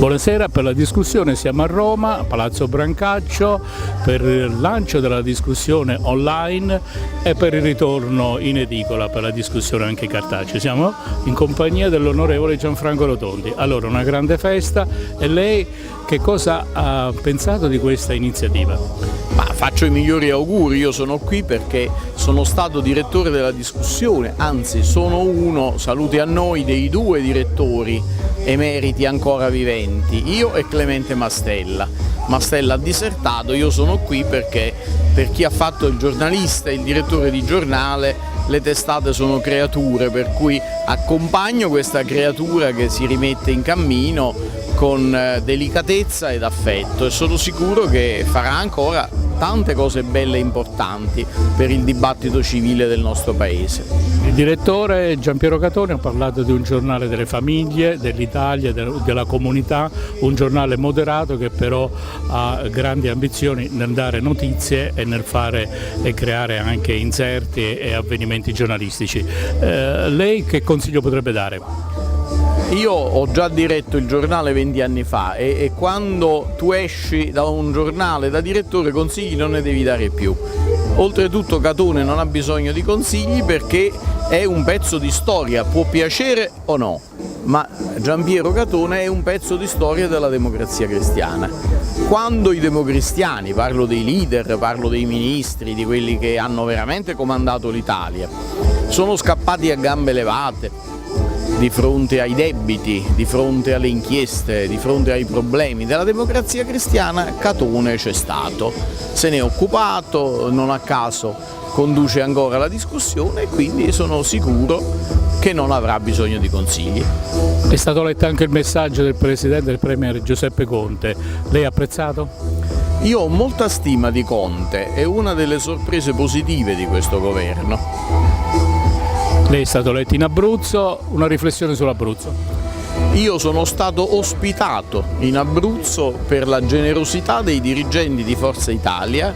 Buonasera, per la discussione siamo a Roma, a Palazzo Brancaccio, per il lancio della discussione online e per il ritorno in edicola per la discussione anche cartacea. Siamo in compagnia dell'onorevole Gianfranco Rotondi. Allora, una grande festa, e lei che cosa ha pensato di questa iniziativa? Faccio i migliori auguri, io sono qui perché sono stato direttore della discussione, anzi sono uno, saluti a noi, dei due direttori emeriti ancora viventi, io e Clemente Mastella. Mastella ha disertato, io sono qui perché per chi ha fatto il giornalista e il direttore di giornale le testate sono creature, per cui accompagno questa creatura che si rimette in cammino con delicatezza ed affetto e sono sicuro che farà ancora tante cose belle e importanti per il dibattito civile del nostro Paese. Il direttore Giampiero Catone ha parlato di un giornale delle famiglie, dell'Italia, della comunità, un giornale moderato che però ha grandi ambizioni nel dare notizie e nel fare e creare anche inserti e avvenimenti giornalistici. Lei che consiglio potrebbe dare? Io ho già diretto il giornale 20 anni fa e quando tu esci da un giornale da direttore consigli non ne devi dare più. Oltretutto Catone non ha bisogno di consigli perché è un pezzo di storia, può piacere o no, ma Giampiero Catone è un pezzo di storia della Democrazia Cristiana. Quando i democristiani, parlo dei leader, parlo dei ministri, di quelli che hanno veramente comandato l'Italia, sono scappati a gambe levate di fronte ai debiti, di fronte alle inchieste, di fronte ai problemi della Democrazia Cristiana, Catone c'è stato, se ne è occupato, non a caso conduce ancora la discussione e quindi sono sicuro che non avrà bisogno di consigli. È stato letto anche il messaggio del Presidente del Premier Giuseppe Conte, lei ha apprezzato? Io ho molta stima di Conte, è una delle sorprese positive di questo governo. Lei è stato eletto in Abruzzo, una riflessione sull'Abruzzo. Io sono stato ospitato in Abruzzo per la generosità dei dirigenti di Forza Italia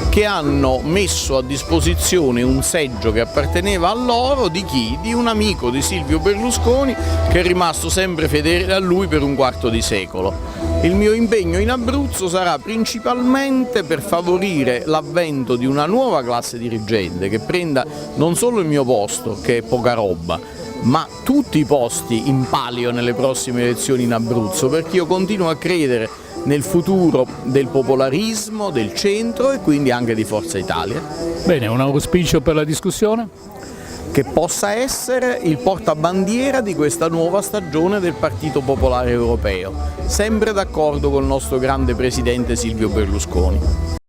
che hanno messo a disposizione un seggio che apparteneva a loro di chi? Di un amico di Silvio Berlusconi che è rimasto sempre fedele a lui per un quarto di secolo. Il mio impegno in Abruzzo sarà principalmente per favorire l'avvento di una nuova classe dirigente che prenda non solo il mio posto, che è poca roba, ma tutti i posti in palio nelle prossime elezioni in Abruzzo, perché io continuo a credere nel futuro del popolarismo, del centro e quindi anche di Forza Italia. Bene, un auspicio per la discussione? Che possa essere il portabandiera di questa nuova stagione del Partito Popolare Europeo, sempre d'accordo con il nostro grande presidente Silvio Berlusconi.